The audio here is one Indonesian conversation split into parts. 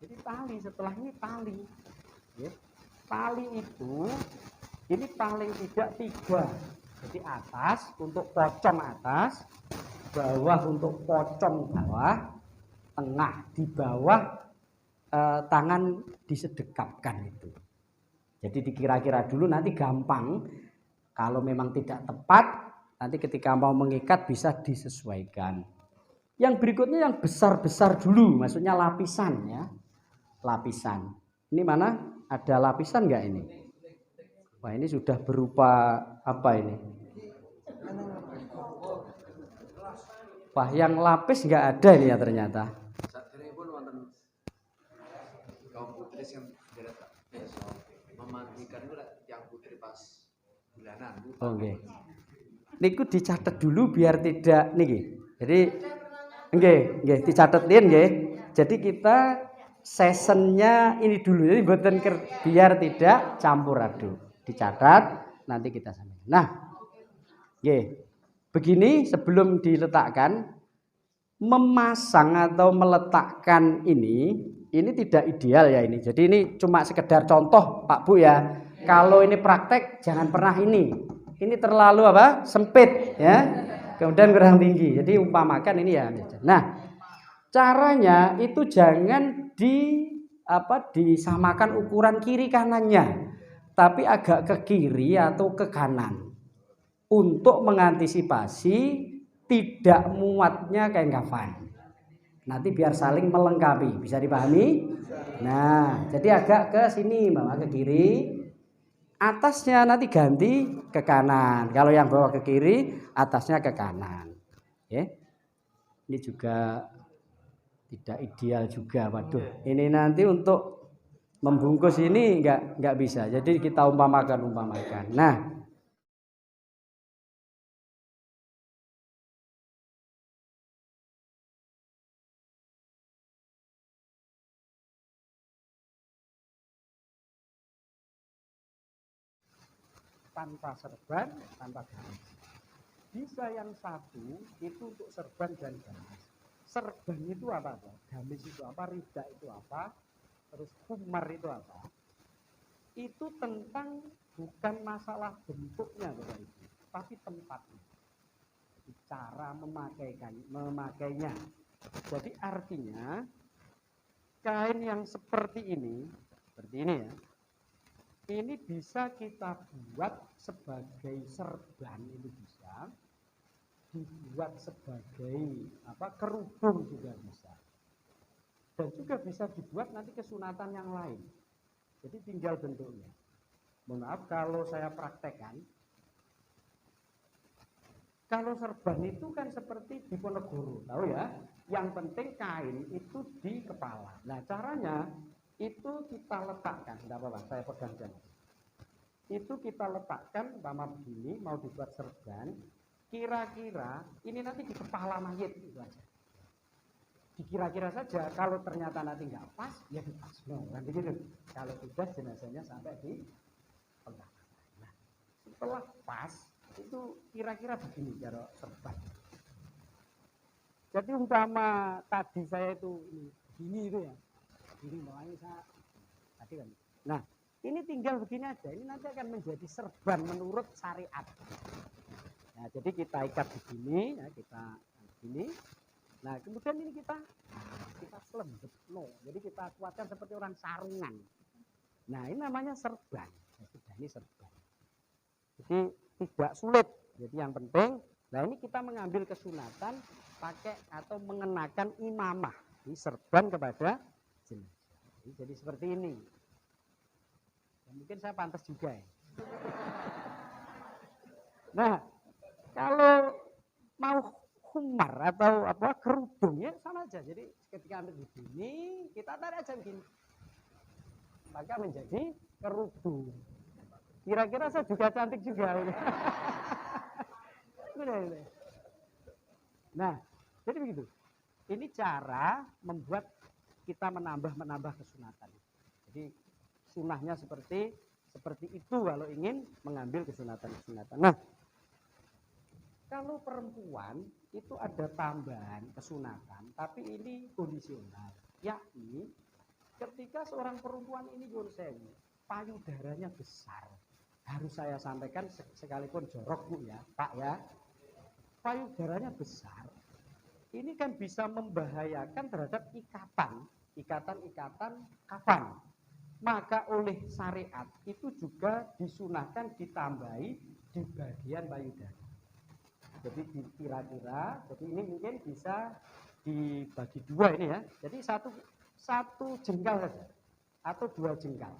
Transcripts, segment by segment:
Jadi tali, setelah ini tali. Ya. Tali itu, ini paling tidak 3. Jadi atas untuk pocong atas, bawah untuk pocong bawah, tengah di bawah tangan disedekapkan itu. Jadi dikira-kira dulu, nanti gampang. Kalau memang tidak tepat, nanti ketika mau mengikat bisa disesuaikan. Yang berikutnya yang besar-besar dulu, maksudnya lapisan ya. Lapisan. Ini mana? Ada lapisan enggak ini? Wah, ini sudah berupa apa ini? Wah, yang lapis enggak ada ini ya ternyata. Kaum putri yang memandikan itu yang putri pas bulanan. Oh, nggih. Niku dicatat dulu biar tidak niki. Jadi nggih, dicatetin nggih. Jadi kita seasonnya ini dulu, jadi biar tidak campur aduk. Dicatat, nanti kita sampaikan. Nah, begini sebelum diletakkan, memasang atau meletakkan ini tidak ideal ya ini. Jadi ini cuma sekedar contoh Pak Bu ya. Kalau ini praktek jangan pernah ini. Ini terlalu apa? Sempit ya. Kemudian kurang tinggi. Jadi umpamakan ini ya. Nah, caranya itu jangan disamakan ukuran kiri kanannya, tapi agak ke kiri atau ke kanan untuk mengantisipasi tidak muatnya kain kafan. Nanti biar saling melengkapi, bisa dipahami? Nah, jadi agak ke sini, bawa ke kiri. Atasnya nanti ganti ke kanan. Kalau yang bawa ke kiri, atasnya ke kanan. Ya. Ini juga tidak ideal juga, waduh. Ini nanti untuk membungkus ini enggak bisa. Jadi kita umpamakan. Nah, tanpa serban, tanpa garis. Bisa yang satu itu untuk serban dan garis. Serban itu apa? Gamis itu apa? Rida itu apa? Terus kumar itu apa? Itu tentang bukan masalah bentuknya, Bapak Ibu, tapi tempatnya. Cara memakainya. Jadi artinya kain yang seperti ini ya. Ini bisa kita buat sebagai serban, itu bisa dibuat sebagai kerudung juga bisa, dan juga bisa dibuat nanti kesunatan yang lain. Jadi tinggal bentuknya. Mohon maaf kalau saya praktekkan, kalau serban itu kan seperti di Ponegoro, tahu ya, yang penting kain itu di kepala. Nah, caranya itu kita letakkan, tidak apa-apa, saya pegang jangan. Itu kita letakkan umpama begini, mau dibuat serban, kira-kira ini nanti di kepala mayit itu aja. Dikira-kira saja, kalau ternyata nanti nggak pas, ya dipas. Kan begitu. Kalau tidak, jenazahnya sampai di pemakaman. Nah, setelah pas, itu kira-kira begini cara serban. Jadi umpama tadi saya itu begini itu ya. Ini mulai saya tadi kan. Nah, ini tinggal begini aja. Ini nanti akan menjadi serban menurut syariat. Nah, jadi kita ikat begini, ya, kita begini. Nah, kemudian ini kita selembet. Jadi kita kuatkan seperti orang sarungan. Nah, ini namanya serban. Ya, sudah, ini serban. Jadi tidak sulit. Jadi yang penting, nah ini kita mengambil kesunatan pakai atau mengenakan imamah. Ini serban kepada jenazah. Jadi seperti ini. Ya, mungkin saya pantas juga ya. Nah, kalau mau khumar atau kerudung ya sama aja. Jadi ketika ambil begini, kita tarik aja begini. Maka menjadi kerudung. Kira-kira saya juga cantik juga. Nah, jadi begitu. Ini cara membuat kita menambah kesunatan. Jadi sunahnya seperti itu kalau ingin mengambil kesunatan. Nah, kalau perempuan itu ada tambahan kesunatan, tapi ini kondisional, yakni ketika seorang perempuan ini payudaranya besar, harus saya sampaikan sekalipun jorok Bu ya, Pak ya, payudaranya besar, ini kan bisa membahayakan terhadap ikatan kafan. Maka oleh syariat itu juga disunahkan ditambahi di bagian payudara. Jadi kira-kira, jadi ini mungkin bisa dibagi dua ini ya. Jadi satu jengkal saja atau 2 jengkal.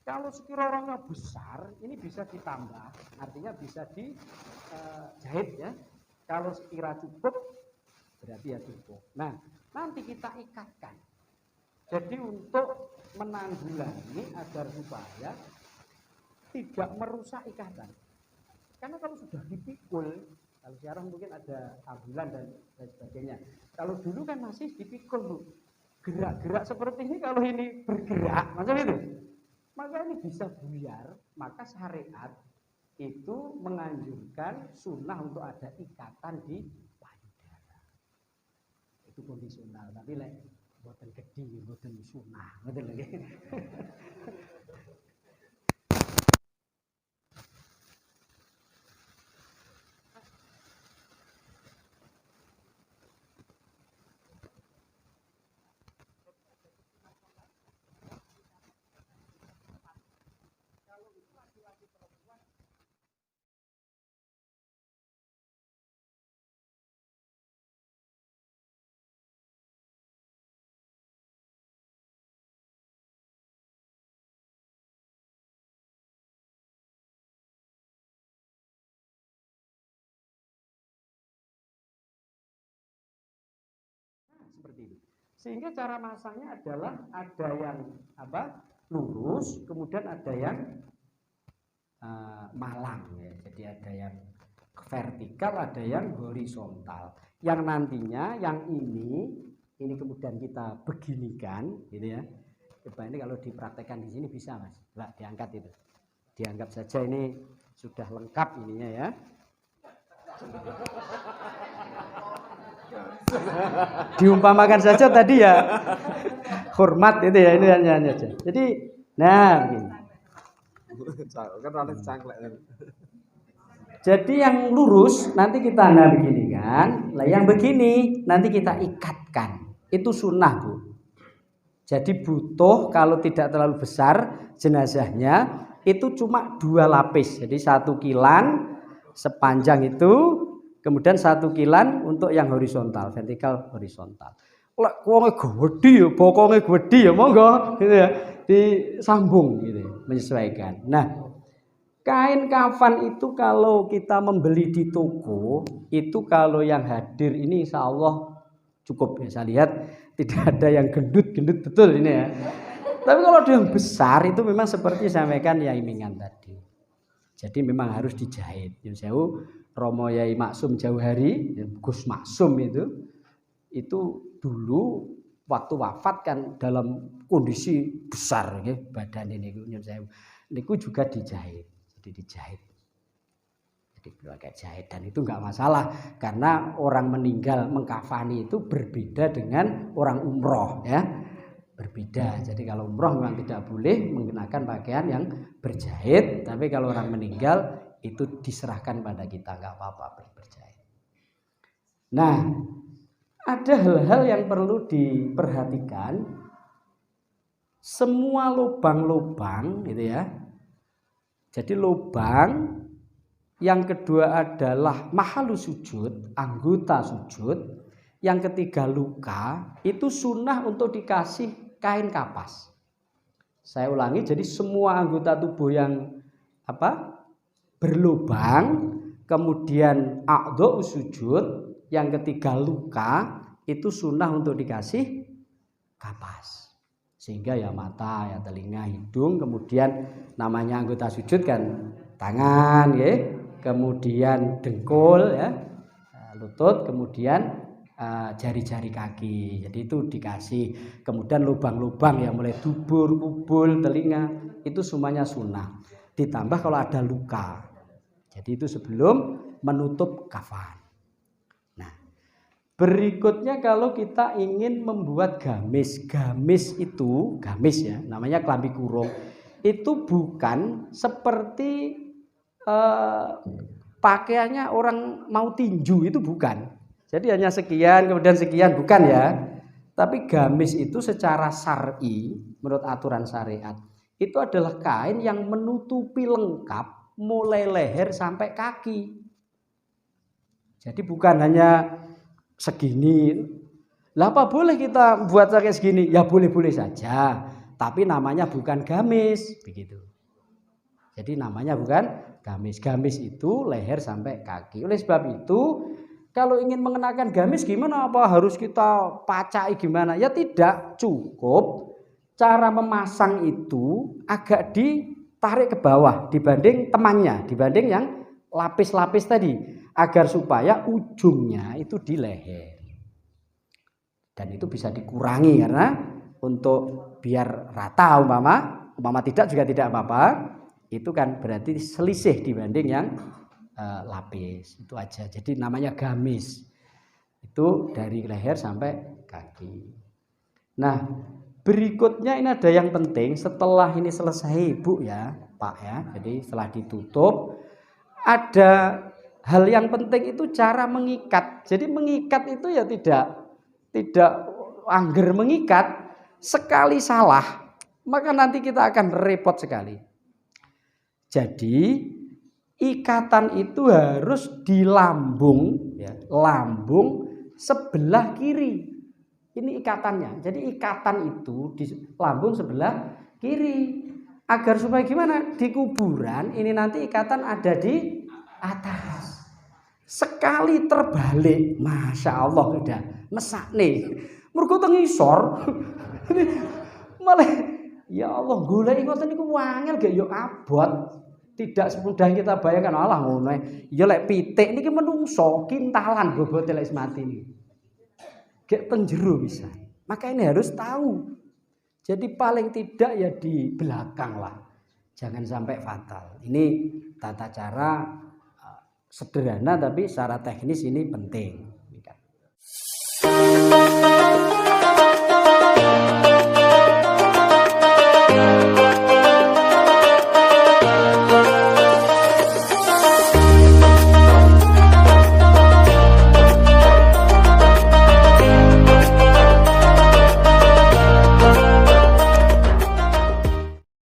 Kalau sekira orangnya besar, ini bisa ditambah, artinya bisa dijahit ya. Kalau sekira cukup, berarti ya cukup. Nah, nanti kita ikatkan. Jadi untuk menanggulangi agar supaya tidak merusak ikatan. Karena kalau sudah dipikul, kalau sekarang mungkin ada ambulan dan sebagainya. Kalau dulu kan masih dipikul Bu. Gerak-gerak seperti ini kalau ini bergerak, macam itu. Maka ini bisa buyar, maka syariat itu menganjurkan sunnah untuk ada ikatan di payudara. Itu kondisional, tapi boten gede, boten sunah, boten lagi. Seperti itu. Sehingga cara masaknya adalah ada yang lurus, kemudian ada yang malang ya. Jadi ada yang vertikal, ada yang horizontal. Yang nantinya yang ini kemudian kita beginikan gitu ya. Coba ini kalau dipraktekkan di sini bisa Mas. Lah diangkat itu. Dianggap saja ini sudah lengkap ininya ya. Diumpamakan saja tadi ya hormat itu ya, ini hanya aja. Jadi nah begini. Jadi yang lurus nanti kita begini kan, lah yang begini nanti kita ikatkan. Itu sunnah Bu. Jadi butuh kalau tidak terlalu besar jenazahnya itu cuma 2 lapis. Jadi 1 kilan sepanjang itu, kemudian 1 kilan untuk yang horizontal, vertikal horizontal. Lek wonge gede ya, bokonge gede ya monggo gitu ya, disambung gitu ya, menyesuaikan. Nah, kain kafan itu kalau kita membeli di toko, itu kalau yang hadir ini insya Allah cukup ya. Saya lihat tidak ada yang gendut-gendut betul ini ya. Tapi kalau ada yang besar itu memang seperti sampaikan Yai Mingan tadi. Jadi memang harus dijahit. Yang saya Romo Yai Maksum Jauhari, Gus Maksum itu dulu waktu wafat kan dalam kondisi besar ya, badan ini juga dijahit. Jadi dijahit. Jadi pakai jahit dan itu enggak masalah karena orang meninggal mengkafani itu berbeda dengan orang umroh ya. Berbeda. Jadi kalau umroh memang tidak boleh menggunakan pakaian yang berjahit, tapi kalau orang meninggal itu diserahkan pada kita, enggak apa-apa berjahit. Nah, ada hal-hal yang perlu diperhatikan. Semua lubang-lubang gitu ya. Jadi lubang, yang kedua adalah mahalus sujud, anggota sujud. Yang ketiga luka, itu sunnah untuk dikasih kain kapas. Saya ulangi, jadi semua anggota tubuh yang berlubang, kemudian a'dha sujud, yang ketiga luka, itu sunnah untuk dikasih kapas. Sehingga ya mata, ya telinga, hidung, kemudian namanya anggota sujud kan tangan ya, kemudian dengkul ya, lutut, kemudian jari-jari kaki. Jadi itu dikasih. Kemudian lubang-lubang yang mulai dubur, kubul, telinga itu semuanya sunnah. Ditambah kalau ada luka. Jadi itu sebelum menutup kafan. Nah, Berikutnya kalau kita ingin membuat gamis, gamis ya, namanya klambi kurung. Itu bukan seperti pakaiannya orang mau tinju, itu bukan. Jadi hanya sekian kemudian sekian, bukan ya. Tapi gamis itu secara syar'i, menurut aturan syariat, itu adalah kain yang menutupi lengkap mulai leher sampai kaki. Jadi bukan hanya segini. Lah apa boleh kita buat kayak segini? Ya boleh-boleh saja. Tapi namanya bukan gamis, begitu. Jadi namanya bukan gamis. Gamis itu leher sampai kaki. Oleh sebab itu, kalau ingin mengenakan gamis gimana? Apa harus kita pacai gimana? Ya tidak, cukup cara memasang itu agak ditarik ke bawah dibanding temannya, dibanding yang lapis-lapis tadi, agar supaya ujungnya itu di leher. Dan itu bisa dikurangi karena untuk biar rata umpama tidak juga tidak apa-apa. Itu kan berarti selisih dibanding yang lapis. Itu aja. Jadi namanya gamis. Itu dari leher sampai kaki. Nah, berikutnya ini ada yang penting setelah ini selesai Bu ya, Pak ya. Jadi setelah ditutup ada hal yang penting itu cara mengikat. Jadi mengikat itu ya tidak angger mengikat, sekali salah maka nanti kita akan repot sekali. Jadi ikatan itu harus di lambung ya, lambung sebelah kiri. Ini ikatannya. Jadi ikatan itu di lambung sebelah kiri. Agar supaya gimana? Di kuburan ini nanti ikatan ada di atas. Sekali terbalik, masya Allah udah mesak nih. Mergo teng ngisor. Malah ya Allah golek ngoten niku wangel gak yo abot. Tidak semudah yang kita bayangkan. Allah ngono. Ya lek pitik niki menungso kintalan bobote lek mati niki. Gek teng jero bisa. Maka ini harus tahu. Jadi paling tidak ya di belakang lah. Jangan sampai fatal. Ini tata cara sederhana tapi secara teknis ini penting.